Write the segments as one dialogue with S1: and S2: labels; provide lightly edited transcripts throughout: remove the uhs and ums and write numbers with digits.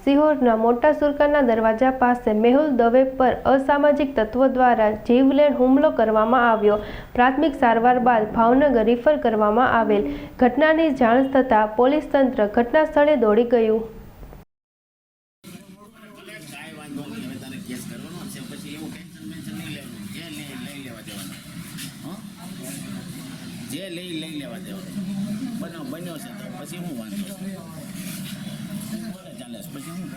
S1: સિહોરના મોટા સુરકાના દરવાજા પાસે મેહુલ દવે પર અસામાજિક તત્વો દ્વારા જીવલેણ હુમલો કરવામાં આવ્યો। પ્રાથમિક સારવાર બાદ ભાવનગર રિફર કરવામાં આવેલ। ઘટનાની જાણ થતાં પોલીસ તંત્ર ઘટના સ્થળે દોડી ગયું।
S2: જે લઈ લેવા દેવાનો બન્યો છે તો પછી હું વાંધો ચાલે પછી હું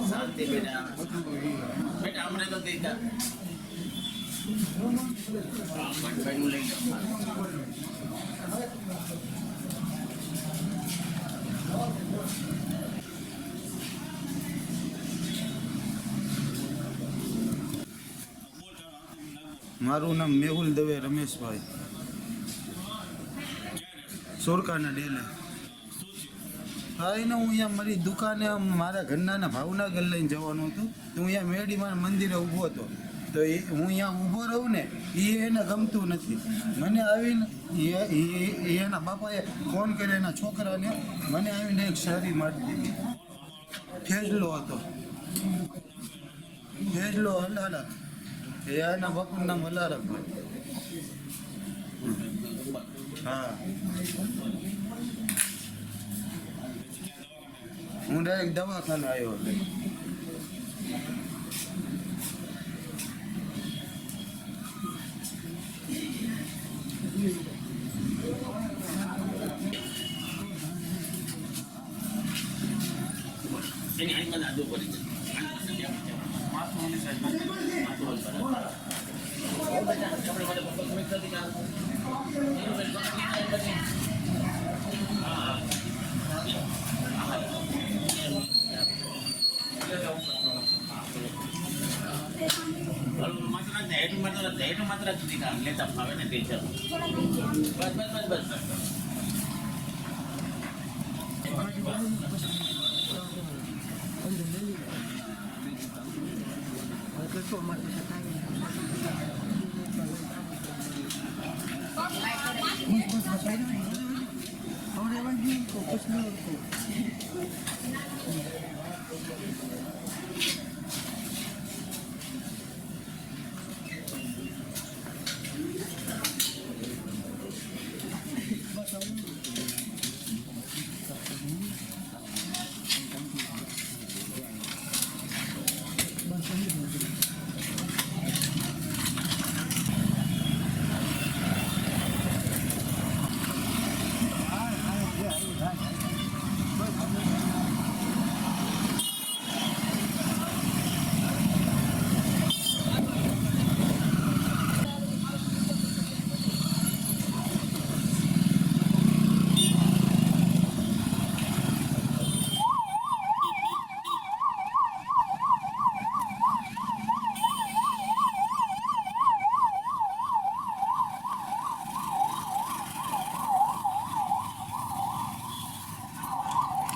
S2: શાંતિ બેટા હમણાં તો દેતા ભાઈનું લઈ લો।
S3: મારું નામ મેહુલ દવે રમેશભાઈ, સોરકાના ડેલે। હા એને હું અહીંયા મારી દુકાને મારા ઘરના ભાવનગર લઈને જવાનું હતું તો હું અહીંયા મેડીમાં મંદિરે ઊભો હતો તો હું અહીંયા ઊભો રહું ને એ એને ગમતું નથી। મને આવીને એના બાપાએ ફોન કર્યો એના છોકરાને, મને આવીને એક સારી મારી દીધી। ફેજલો હતો, ફેજલો હલારક, એના બાપુનું નામ હલારક। હા હું ડાયરેક્ટ દવાખાને આવ્યો હતો।
S2: એની આઈ મને આદુ પડી માત્ર લેતા ફાવે ને ટીચર બસ
S4: और